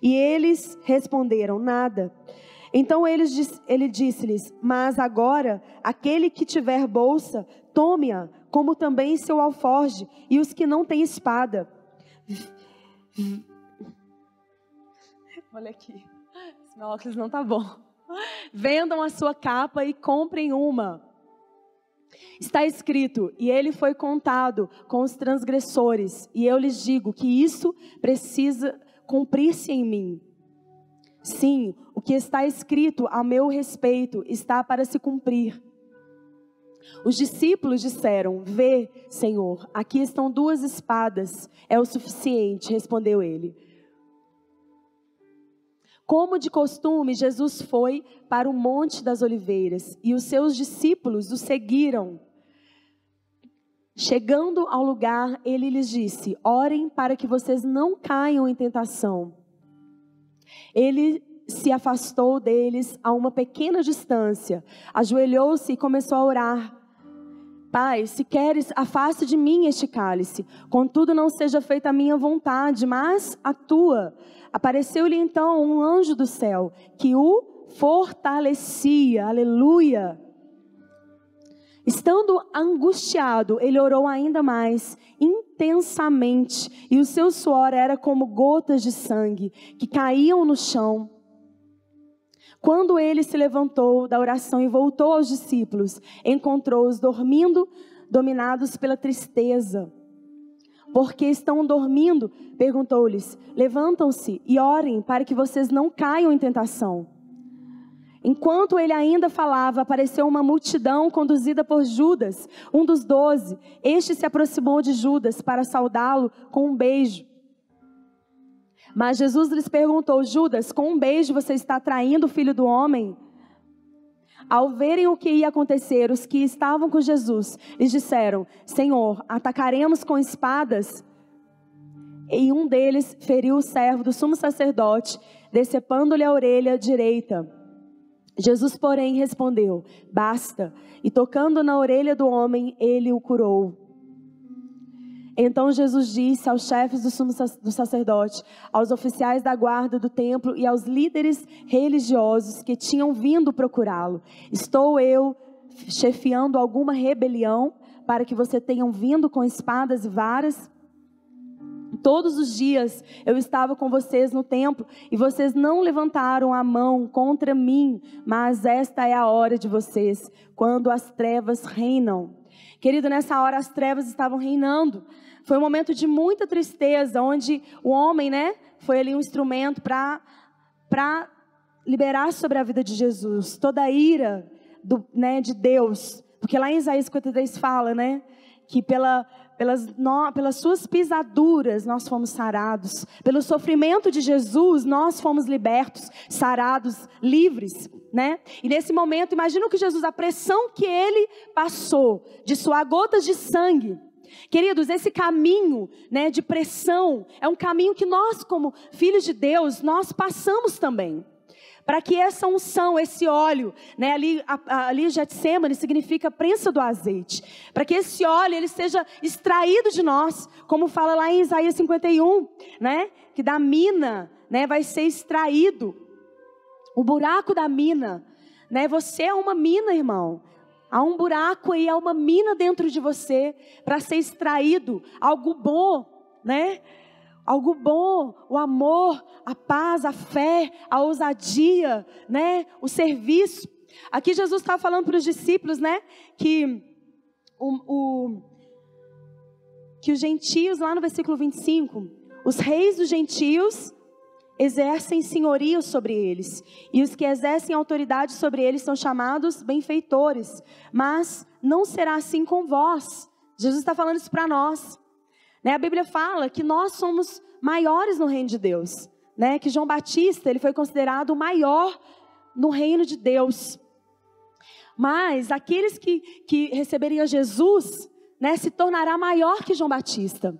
E eles responderam, nada. Então ele disse-lhes, mas agora, aquele que tiver bolsa, tome-a, como também seu alforje, e os que não têm espada. Olha aqui, esse meu óculos não está bom. Vendam a sua capa e comprem uma. Está escrito, e ele foi contado com os transgressores, e eu lhes digo que isso precisa cumprir-se em mim. Sim, o que está escrito a meu respeito está para se cumprir. Os discípulos disseram, vê, Senhor, aqui estão 2 espadas, é o suficiente, respondeu ele. Como de costume, Jesus foi para o Monte das Oliveiras, e os seus discípulos o seguiram. Chegando ao lugar, ele lhes disse, orem para que vocês não caiam em tentação. Ele se afastou deles a uma pequena distância, ajoelhou-se e começou a orar. Pai, se queres, afaste de mim este cálice, contudo não seja feita a minha vontade, mas a tua. Apareceu-lhe então um anjo do céu, que o fortalecia, aleluia. Estando angustiado, ele orou ainda mais, intensamente, e o seu suor era como gotas de sangue, que caíam no chão. Quando ele se levantou da oração e voltou aos discípulos, encontrou-os dormindo, dominados pela tristeza. Porque estão dormindo? Perguntou-lhes, levantam-se e orem para que vocês não caiam em tentação. Enquanto ele ainda falava, apareceu uma multidão conduzida por Judas, um dos 12. Este se aproximou de Judas para saudá-lo com um beijo. Mas Jesus lhes perguntou, Judas, com um beijo você está traindo o Filho do Homem? Ao verem o que ia acontecer, os que estavam com Jesus, lhes disseram, Senhor, atacaremos com espadas? E um deles feriu o servo do sumo sacerdote, decepando-lhe a orelha direita. Jesus, porém, respondeu, basta, e tocando na orelha do homem, ele o curou. Então Jesus disse aos chefes do sacerdote, aos oficiais da guarda do templo e aos líderes religiosos que tinham vindo procurá-lo, estou eu chefiando alguma rebelião para que vocês tenham vindo com espadas e varas? Todos os dias eu estava com vocês no templo e vocês não levantaram a mão contra mim, mas esta é a hora de vocês, quando as trevas reinam. Querido, nessa hora as trevas estavam reinando. Foi um momento de muita tristeza, onde o homem, foi ali um instrumento para liberar sobre a vida de Jesus toda a ira de Deus. Porque lá em Isaías 53 fala, que pelas suas pisaduras nós fomos sarados. Pelo sofrimento de Jesus nós fomos libertos, sarados, livres, né? E nesse momento, imagina que Jesus, a pressão que ele passou, de suar gotas de sangue. Queridos, esse caminho, né, de pressão, é um caminho que nós, como filhos de Deus, nós passamos também. Para que essa unção, esse óleo, né, ali Getsemane significa prensa do azeite. Para que esse óleo ele seja extraído de nós, como fala lá em Isaías 51, né, que da mina, né, vai ser extraído. O buraco da mina, né, você é uma mina, irmão. Há um buraco aí, há uma mina dentro de você para ser extraído algo bom, né? Algo bom, o amor, a paz, a fé, a ousadia, né? O serviço. Aqui Jesus estava falando para os discípulos, né? Que os gentios, lá no versículo 25, os reis dos gentios exercem senhorio sobre eles, e os que exercem autoridade sobre eles são chamados benfeitores, mas não será assim com vós. Jesus está falando isso para nós, né? A Bíblia fala que nós somos maiores no reino de Deus, né? Que João Batista, ele foi considerado o maior no reino de Deus, mas aqueles que receberiam Jesus, né, se tornará maior que João Batista.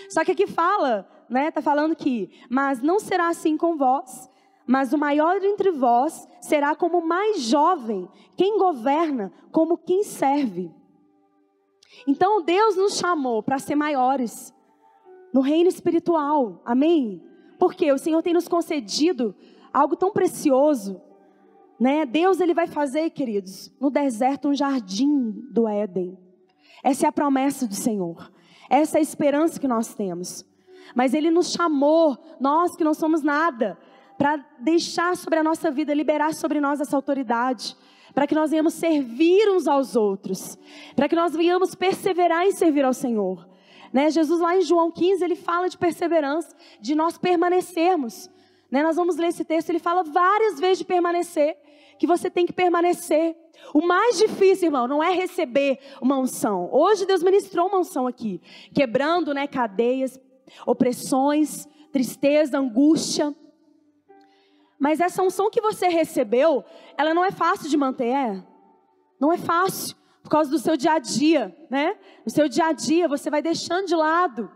Só que aqui fala, né, está falando que, mas não será assim com vós, mas o maior entre vós será como o mais jovem, quem governa como quem serve. Então Deus nos chamou para ser maiores no reino espiritual, amém? Porque o Senhor tem nos concedido algo tão precioso, né? Deus, ele vai fazer, queridos, no deserto um jardim do Éden. Essa é a promessa do Senhor. Essa é a esperança que nós temos. Mas Ele nos chamou, nós que não somos nada, para deixar sobre a nossa vida, liberar sobre nós essa autoridade, para que nós venhamos servir uns aos outros, para que nós venhamos perseverar em servir ao Senhor, né? Jesus lá em João 15, ele fala de perseverança, de nós permanecermos, né? Nós vamos ler esse texto, ele fala várias vezes de permanecer, que você tem que permanecer. O mais difícil, irmão, não é receber uma unção. Hoje Deus ministrou uma unção aqui, quebrando, né, cadeias, opressões, tristeza, angústia. Mas essa unção que você recebeu, ela não é fácil de manter, não é fácil, por causa do seu dia a dia, né? No seu dia a dia, você vai deixando de lado,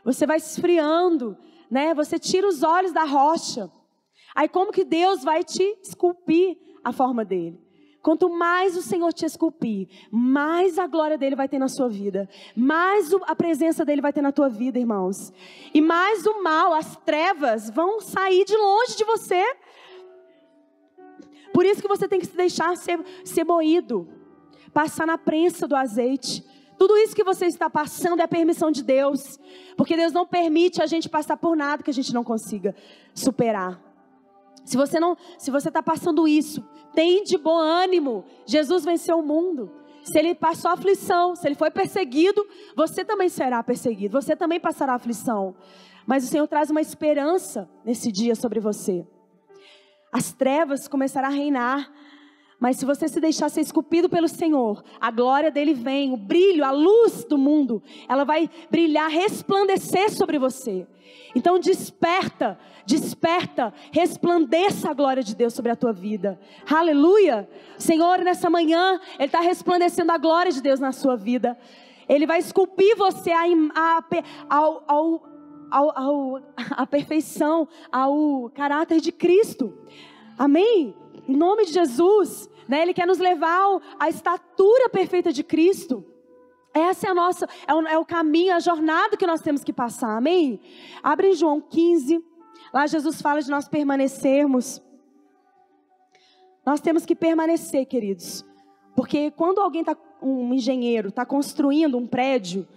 você vai se esfriando, né? Você tira os olhos da rocha. Aí como que Deus vai te esculpir a forma dele? Quanto mais o Senhor te esculpir, mais a glória dele vai ter na sua vida, mais a presença dele vai ter na tua vida, irmãos. E mais o mal, as trevas vão sair de longe de você. Por isso que você tem que se deixar ser moído, passar na prensa do azeite. Tudo isso que você está passando é a permissão de Deus, porque Deus não permite a gente passar por nada que a gente não consiga superar. Se você está passando isso, tem de bom ânimo. Jesus venceu o mundo. Se ele passou aflição, se ele foi perseguido, você também será perseguido. Você também passará aflição. Mas o Senhor traz uma esperança nesse dia sobre você. As trevas começarão a reinar. Mas se você se deixar ser esculpido pelo Senhor, a glória dele vem, o brilho, a luz do mundo, ela vai brilhar, resplandecer sobre você. Então desperta, resplandeça a glória de Deus sobre a tua vida. Aleluia! Senhor, nessa manhã, Ele está resplandecendo a glória de Deus na sua vida. Ele vai esculpir você à perfeição, ao caráter de Cristo. Amém? Em nome de Jesus, né? Ele quer nos levar à estatura perfeita de Cristo. Essa é o caminho, a jornada que nós temos que passar, amém? Abre em João 15, lá Jesus fala de nós permanecermos. Nós temos que permanecer, queridos, porque quando um engenheiro está construindo um prédio,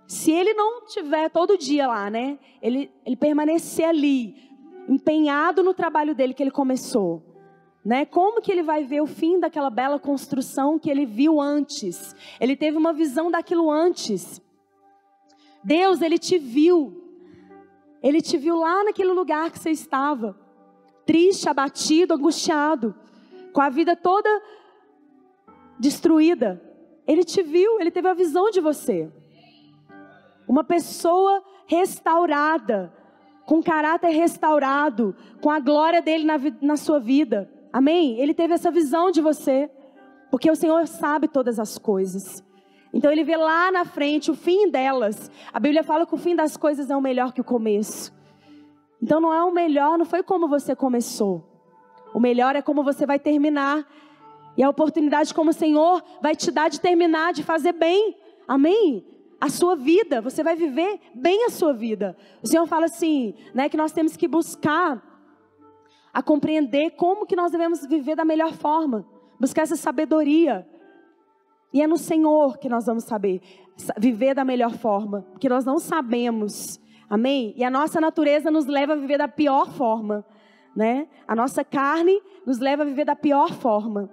se ele não estiver todo dia lá, né? Ele permanecer ali, empenhado no trabalho dele que ele começou, né? Como que ele vai ver o fim daquela bela construção que ele viu antes? Ele teve uma visão daquilo antes. Deus, Ele te viu. Ele te viu lá naquele lugar que você estava, triste, abatido, angustiado, com a vida toda destruída. Ele te viu, ele teve a visão de você. Uma pessoa restaurada, com caráter restaurado, com a glória dele na sua vida. Amém? Ele teve essa visão de você, porque o Senhor sabe todas as coisas. Então ele vê lá na frente o fim delas. A Bíblia fala que o fim das coisas é o melhor que o começo. Então não é o melhor, não foi como você começou. O melhor é como você vai terminar. E a oportunidade como o Senhor vai te dar de terminar, de fazer bem. Amém? A sua vida, você vai viver bem a sua vida. O Senhor fala assim, né, que nós temos que buscar a compreender como que nós devemos viver da melhor forma. Buscar essa sabedoria. E é no Senhor que nós vamos saber viver da melhor forma. Porque nós não sabemos. Amém? E a nossa natureza nos leva a viver da pior forma. Né? A nossa carne nos leva a viver da pior forma.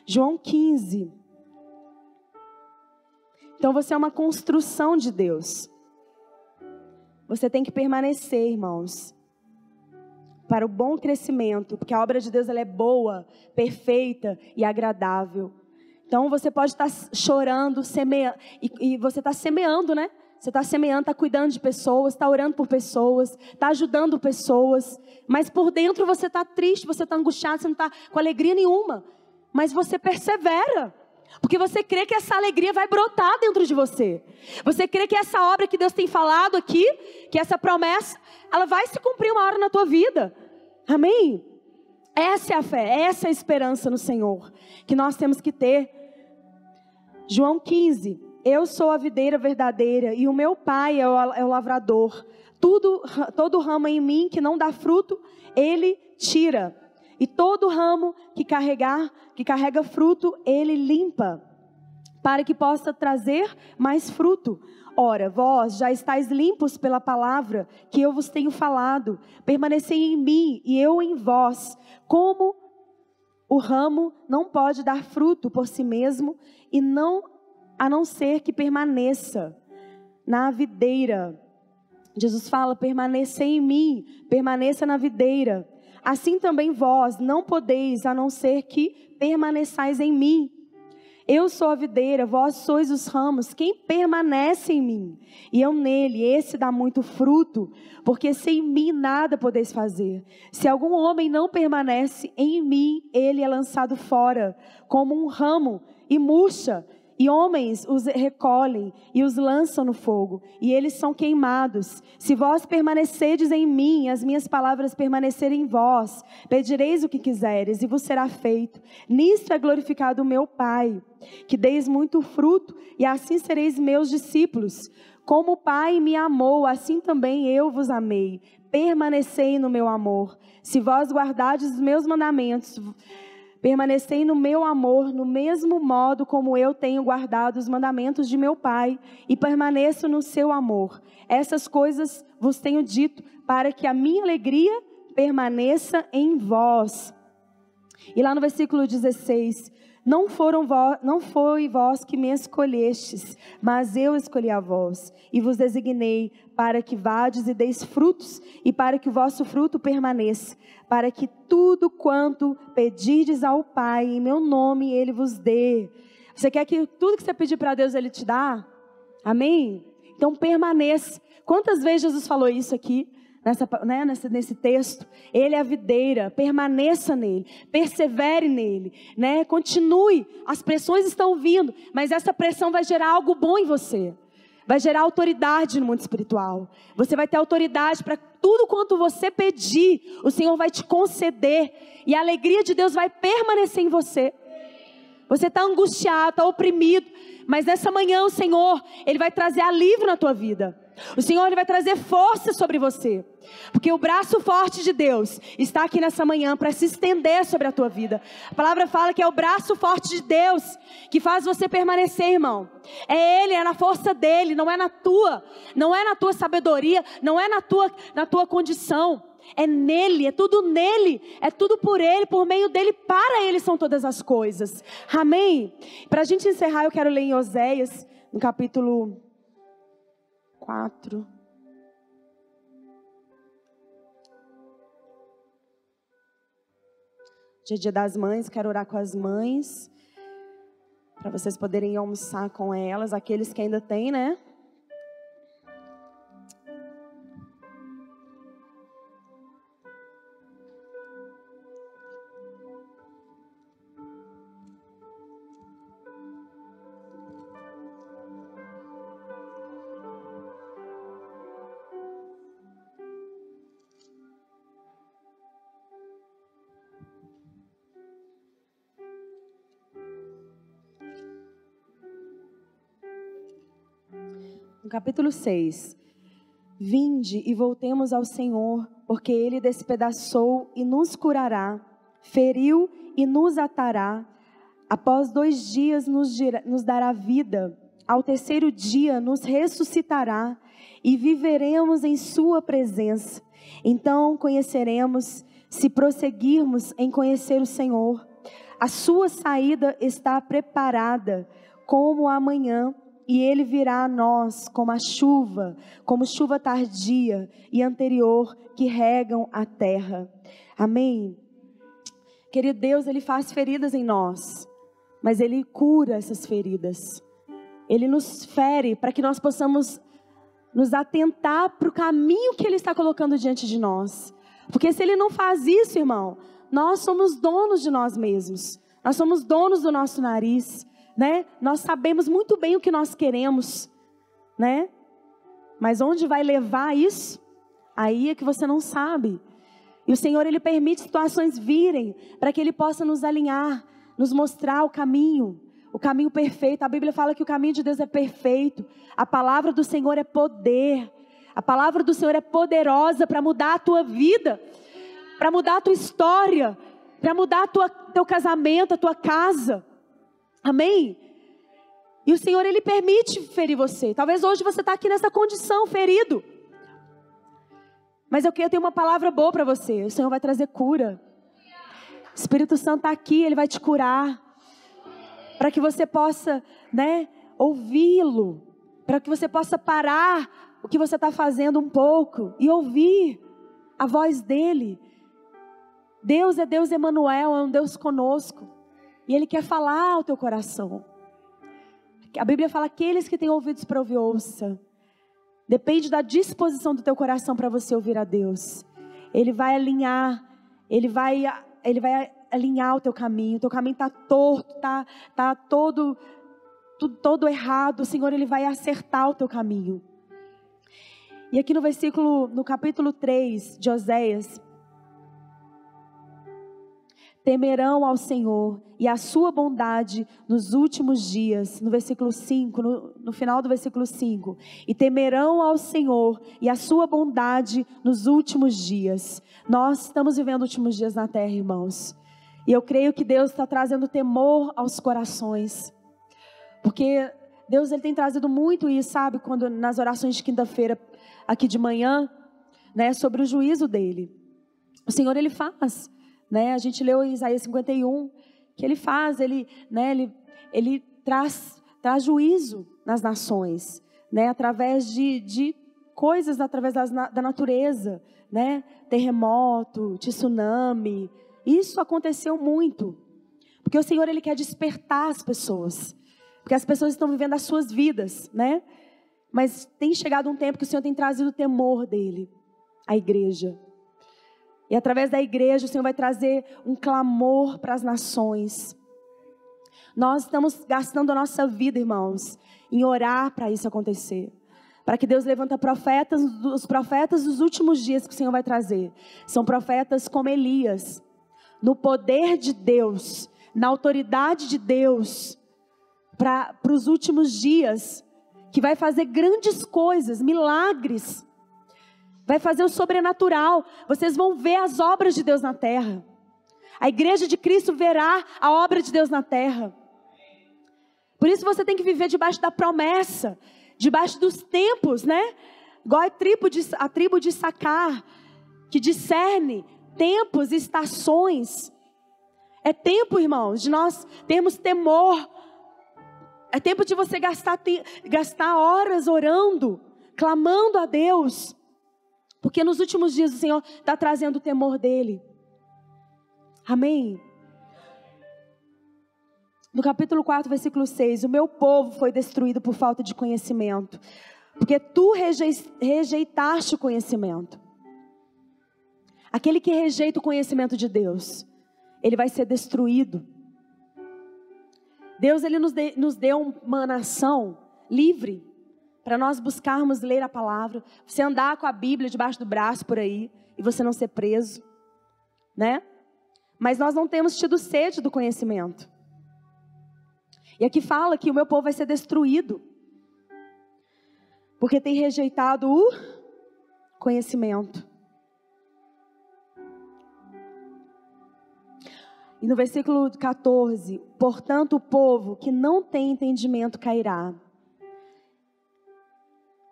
João 15. Então você é uma construção de Deus. Você tem que permanecer, irmãos, para o bom crescimento, porque a obra de Deus ela é boa, perfeita e agradável. Então você pode estar chorando, semeando, e você está semeando, né? Você está semeando, está cuidando de pessoas, está orando por pessoas, está ajudando pessoas, mas por dentro você está triste, você está angustiado, você não está com alegria nenhuma. Mas você persevera, porque você crê que essa alegria vai brotar dentro de você. Você crê que essa obra que Deus tem falado aqui, que essa promessa, ela vai se cumprir uma hora na tua vida. Amém? Essa é a fé, essa é a esperança no Senhor, que nós temos que ter. João 15, eu sou a videira verdadeira e o meu pai é o lavrador. Todo ramo em mim que não dá fruto, ele tira. E todo ramo que carrega fruto, ele limpa, para que possa trazer mais fruto. Ora, vós já estáis limpos pela palavra que eu vos tenho falado. Permanecei em mim e eu em vós. Como o ramo não pode dar fruto por si mesmo, a não ser que permaneça na videira. Jesus fala, permanecei em mim, permaneça na videira. Assim também vós não podeis, a não ser que permaneçais em mim. Eu sou a videira, vós sois os ramos. Quem permanece em mim e eu nele, esse dá muito fruto, porque sem mim nada podeis fazer. Se algum homem não permanece em mim, ele é lançado fora, como um ramo, e murcha. E homens os recolhem e os lançam no fogo, e eles são queimados. Se vós permanecerdes em mim, as minhas palavras permanecerem em vós, pedireis o que quiseres, e vos será feito. Nisto é glorificado o meu Pai, que deis muito fruto, e assim sereis meus discípulos. Como o Pai me amou, assim também eu vos amei. Permanecei no meu amor. Se vós guardardes os meus mandamentos, permanecei no meu amor, no mesmo modo como eu tenho guardado os mandamentos de meu Pai, e permaneço no seu amor. Essas coisas vos tenho dito, para que a minha alegria permaneça em vós. E lá no versículo 16, não foi vós que me escolhestes, mas eu escolhi a vós, e vos designei para que vades e deis frutos, e para que o vosso fruto permaneça, para que tudo quanto pedirdes ao Pai, em meu nome, Ele vos dê. Você quer que tudo que você pedir para Deus, Ele te dá? Amém? Então permaneça. Quantas vezes Jesus falou isso aqui? Nesse texto, Ele é a videira, permaneça nele, persevere nele, né? Continue, as pressões estão vindo, mas essa pressão vai gerar algo bom em você, vai gerar autoridade no mundo espiritual, você vai ter autoridade para tudo quanto você pedir, o Senhor vai te conceder, e a alegria de Deus vai permanecer em você. Você está angustiado, está oprimido, mas nessa manhã o Senhor, Ele vai trazer alívio na tua vida. O Senhor Ele vai trazer força sobre você, porque o braço forte de Deus está aqui nessa manhã para se estender sobre a tua vida. A palavra fala que é o braço forte de Deus que faz você permanecer, irmão. É Ele, é na força dEle, não é na tua sabedoria, não é na tua condição. É nele, é tudo nele, é tudo por Ele, por meio dEle, para Ele são todas as coisas. Amém? Para a gente encerrar, eu quero ler em Oséias, no capítulo 4. Hoje é dia das mães, quero orar com as mães. para vocês poderem almoçar com elas, aqueles que ainda têm, né? No capítulo 6, vinde e voltemos ao Senhor, porque Ele despedaçou e nos curará, feriu e nos atará. Após 2 dias nos dará vida, ao terceiro dia nos ressuscitará e viveremos em sua presença. Então conheceremos, se prosseguirmos em conhecer o Senhor. A sua saída está preparada como amanhã, e Ele virá a nós como chuva tardia e anterior que regam a terra. Amém? Querido Deus, Ele faz feridas em nós, mas Ele cura essas feridas. Ele nos fere para que nós possamos nos atentar para o caminho que Ele está colocando diante de nós. Porque se Ele não faz isso, irmão, nós somos donos de nós mesmos. Nós somos donos do nosso nariz, né? Nós sabemos muito bem o que nós queremos, né? Mas onde vai levar isso? Aí é que você não sabe. E o Senhor, Ele permite situações virem para que Ele possa nos alinhar, nos mostrar o caminho perfeito. A Bíblia fala que o caminho de Deus é perfeito. A palavra do Senhor é poder. A palavra do Senhor é poderosa para mudar a tua vida, para mudar a tua história, para mudar teu casamento, a tua casa. Amém? E o Senhor, Ele permite ferir você. Talvez hoje você está aqui nessa condição, ferido. Mas eu tenho uma palavra boa para você. O Senhor vai trazer cura. O Espírito Santo está aqui, Ele vai te curar. Para que você possa, né, ouvi-lo. Para que você possa parar o que você está fazendo um pouco e ouvir a voz dEle. Deus é Deus Emanuel, é um Deus conosco. E Ele quer falar ao teu coração. A Bíblia fala, aqueles que têm ouvidos para ouvir, ouça. Depende da disposição do teu coração para você ouvir a Deus. Ele vai alinhar, Ele vai alinhar o teu caminho. O teu caminho está torto, está todo errado. O Senhor, Ele vai acertar o teu caminho. E aqui no capítulo 3 de Oséias, temerão ao Senhor e a sua bondade nos últimos dias, no versículo 5, no final do versículo 5, e temerão ao Senhor e a sua bondade nos últimos dias. Nós estamos vivendo últimos dias na terra, irmãos, e eu creio que Deus está trazendo temor aos corações, porque Deus, Ele tem trazido muito isso, sabe, quando nas orações de quinta-feira, aqui de manhã, né, sobre o juízo dEle. O Senhor, Ele faz. Né? A gente leu em Isaías 51, que Ele faz, Ele traz juízo nas nações, né? Através de coisas, através da natureza, né? Terremoto, tsunami, isso aconteceu muito, porque o Senhor, Ele quer despertar as pessoas, porque as pessoas estão vivendo as suas vidas, né? Mas tem chegado um tempo que o Senhor tem trazido o temor dEle à igreja. E através da igreja o Senhor vai trazer um clamor para as nações. Nós estamos gastando a nossa vida, irmãos, em orar para isso acontecer. Para que Deus levanta profetas, os profetas dos últimos dias que o Senhor vai trazer. São profetas como Elias, no poder de Deus, na autoridade de Deus, para os últimos dias, que vai fazer grandes coisas, milagres. Vai fazer o sobrenatural. Vocês vão ver as obras de Deus na terra. A igreja de Cristo verá a obra de Deus na terra. Por isso você tem que viver debaixo da promessa, debaixo dos tempos, né? Igual a tribo de Issacar, que discerne tempos e estações. É tempo, irmãos, de nós termos temor. É tempo de você gastar horas orando, clamando a Deus. Porque nos últimos dias o Senhor está trazendo o temor dEle. Amém? No capítulo 4, versículo 6, o meu povo foi destruído por falta de conhecimento, porque tu rejeitaste o conhecimento. Aquele que rejeita o conhecimento de Deus, ele vai ser destruído. Deus, ele nos deu uma nação livre, para nós buscarmos ler a palavra, você andar com a Bíblia debaixo do braço por aí, e você não ser preso, né? Mas nós não temos tido sede do conhecimento. E aqui fala que o meu povo vai ser destruído, porque tem rejeitado o conhecimento. E no versículo 14, portanto o povo que não tem entendimento cairá.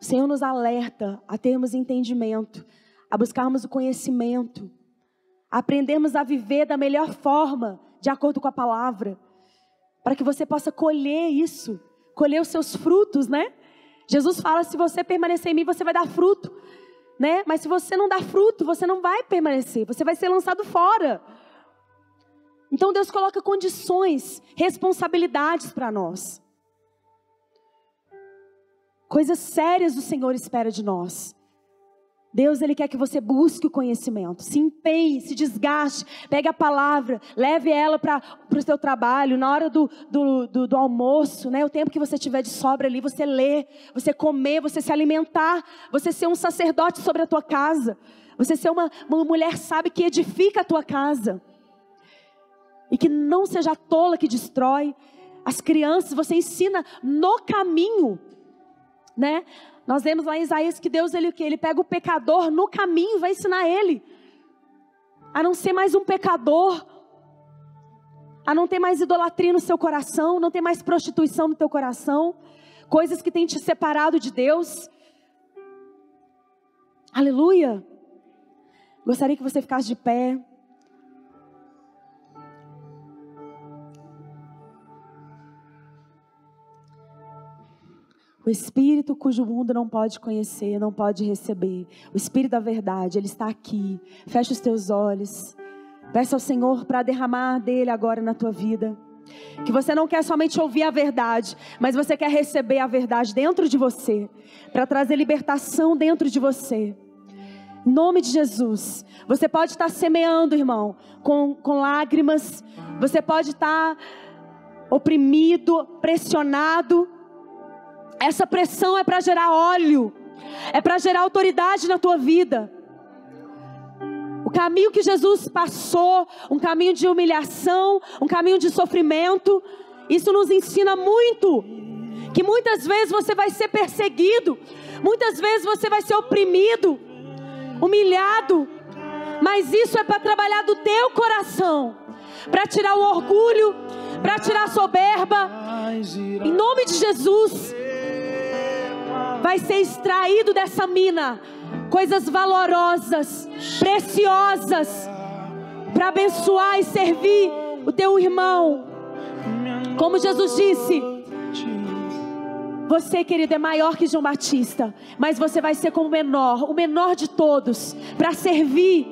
O Senhor nos alerta a termos entendimento, a buscarmos o conhecimento, a aprendermos a viver da melhor forma, de acordo com a palavra, para que você possa colher isso, colher os seus frutos, né? Jesus fala, se você permanecer em mim, você vai dar fruto, né? Mas se você não dar fruto, você não vai permanecer, você vai ser lançado fora. Então Deus coloca condições, responsabilidades para nós. Coisas sérias o Senhor espera de nós. Deus, Ele quer que você busque o conhecimento, se empenhe, se desgaste, pegue a palavra, leve ela para o seu trabalho, na hora do almoço, né? O tempo que você tiver de sobra ali, você ler, você comer, você se alimentar, você ser um sacerdote sobre a tua casa, você ser uma mulher sábia que edifica a tua casa, e que não seja a tola que destrói. As crianças, você ensina no caminho, né? Nós vemos lá em Isaías que Deus, ele pega o pecador no caminho e vai ensinar ele a não ser mais um pecador, a não ter mais idolatria no seu coração, não ter mais prostituição no teu coração, coisas que têm te separado de Deus. Aleluia! Gostaria que você ficasse de pé. O Espírito cujo mundo não pode conhecer, não pode receber. O Espírito da verdade, Ele está aqui. Fecha os teus olhos. Peça ao Senhor para derramar dele agora na tua vida. Que você não quer somente ouvir a verdade, mas você quer receber a verdade dentro de você. Para trazer libertação dentro de você. Em nome de Jesus. Você pode estar semeando, irmão, com lágrimas. Você pode estar oprimido, pressionado. Essa pressão é para gerar óleo, é para gerar autoridade na tua vida. O caminho que Jesus passou, um caminho de humilhação, um caminho de sofrimento, isso nos ensina muito, que muitas vezes você vai ser perseguido, muitas vezes você vai ser oprimido, humilhado, mas isso é para trabalhar do teu coração, para tirar o orgulho, para tirar a soberba. Em nome de Jesus, vai ser extraído dessa mina coisas valorosas, preciosas, para abençoar e servir o teu irmão. Como Jesus disse, você, querido, é maior que João Batista, mas você vai ser como o menor de todos, para servir,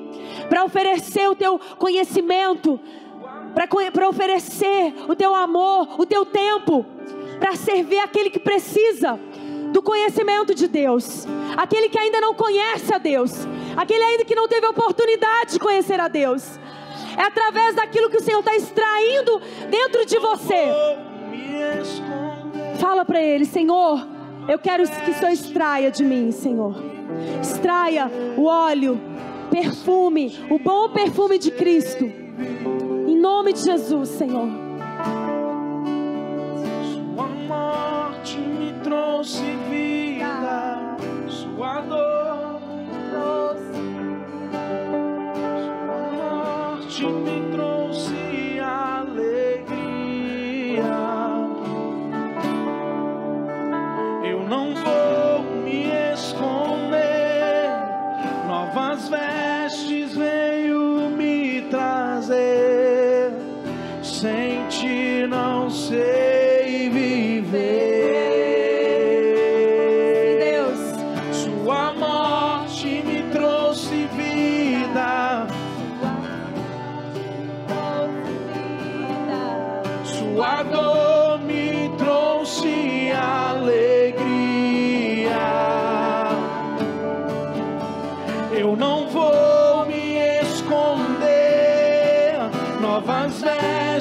para oferecer o teu conhecimento, para oferecer o teu amor, o teu tempo, para servir aquele que precisa do conhecimento de Deus, aquele que ainda não conhece a Deus, aquele ainda que não teve a oportunidade de conhecer a Deus. É através daquilo que o Senhor está extraindo dentro de você. Fala para Ele: Senhor, eu quero que o Senhor extraia de mim, Senhor. Extraia o óleo, perfume, o bom perfume de Cristo. Em nome de Jesus, Senhor. Sua morte me trouxe vida, sua dor trouxe. Sua morte me trouxe alegria. Eu não vou me esconder, novas vestes veio me trazer. Sem ti não sei viver. Deus, Sua morte me trouxe vida, sua dor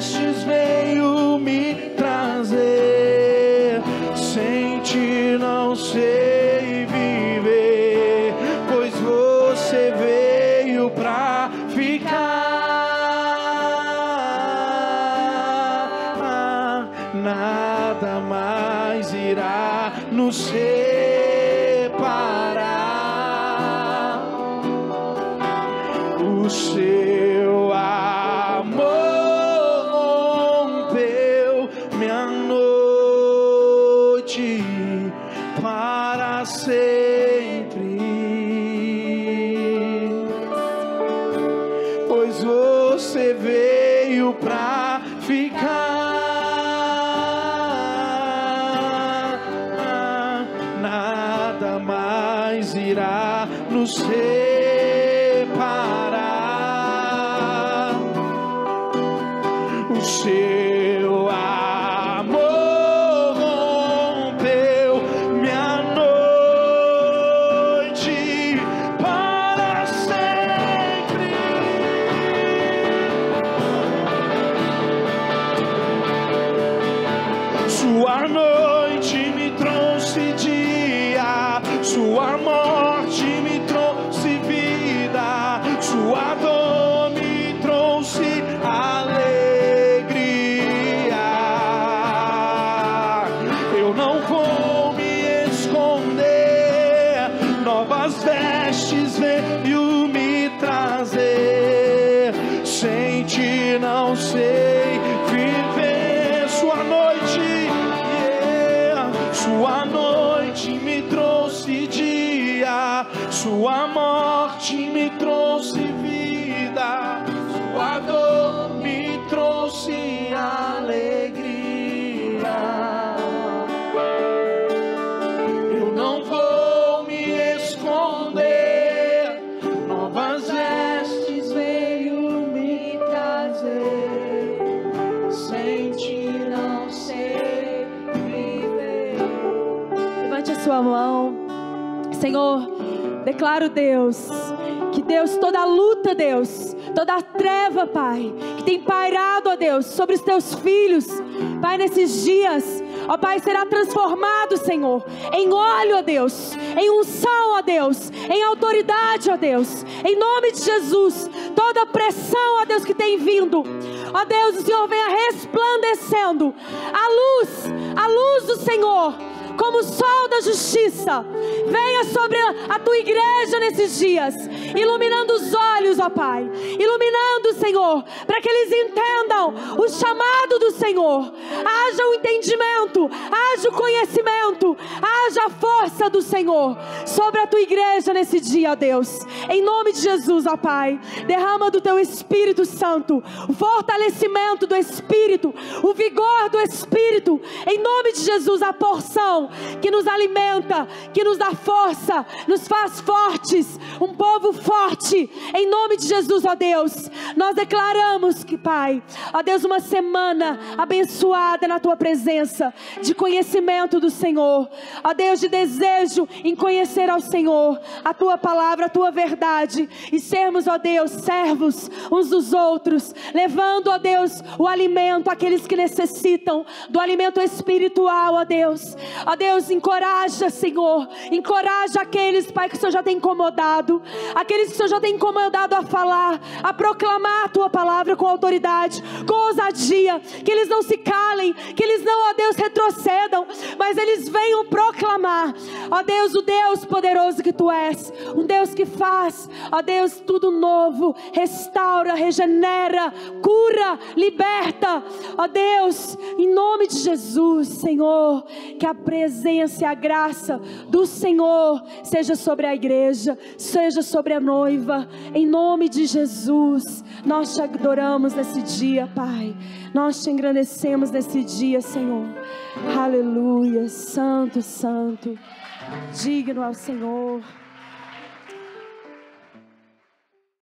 vestes veio me trazer. Sem ti não sei viver, pois você veio pra ficar. Nada mais irá nos separar. O seu amor rompeu minha noite para sempre, pois você veio pra ficar. Nada mais irá nos separar. O seu amor rompeu minha noite para sempre. Sua noite me trouxe dia, sua morte me trouxe vida, sua dor me trouxe alegria. Eu não vou me esconder, novas vestes veio me trazer. Sem ti não sei viver. Sua noite me trouxe dia, sua morte me trouxe vida, sua dor me trouxe alegria. Eu não vou me esconder, novas vestes veio me trazer. Sem ti não sei viver. Levante a sua mão. Senhor, declaro, Deus, que Deus, toda luta, Deus, toda treva, Pai, que tem pairado, ó Deus, sobre os teus filhos, Pai, nesses dias, ó Pai, será transformado, Senhor, em óleo, ó Deus, em unção, ó Deus, em autoridade, ó Deus, em nome de Jesus. Toda pressão, ó Deus, que tem vindo, ó Deus, o Senhor venha resplandecendo a luz do Senhor, como o sol da justiça, venha sobre a tua igreja nesses dias, iluminando os olhos, ó Pai, iluminando, Senhor, para que eles entendam o chamado do Senhor. Haja o entendimento, haja o conhecimento, haja a força do Senhor sobre a tua igreja nesse dia, ó Deus, em nome de Jesus, ó Pai. Derrama do teu Espírito Santo o fortalecimento do Espírito, o vigor do Espírito, em nome de Jesus, a porção que nos alimenta, que nos dá força, nos faz fortes, um povo forte, em nome de Jesus, ó Deus. Nós declaramos que, Pai, ó Deus, uma semana abençoada na tua presença, de conhecimento do Senhor, ó Deus, de desejo em conhecer ao Senhor, a tua palavra, a tua verdade, e sermos, ó Deus, servos uns dos outros, levando, ó Deus, o alimento àqueles que necessitam do alimento espiritual, ó Deus. Ó Deus, encoraja, Senhor, encoraja aqueles, Pai, que o Senhor já tem incomodado, aqueles que o Senhor já tem incomodado a falar, a proclamar a tua palavra com autoridade, com ousadia, que eles não se calem, que eles não, ó Deus, retrocedam, mas eles venham proclamar, ó Deus, o Deus poderoso que tu és, um Deus que faz, ó Deus, tudo novo, restaura, regenera, cura, liberta, ó Deus, em nome de Jesus, Senhor, que a presença e a graça do Senhor seja sobre a igreja, seja sobre a noiva, em nome de Jesus. Nós te adoramos nesse dia, Pai, nós te engrandecemos nesse dia, Senhor. Aleluia, santo, santo, digno ao Senhor.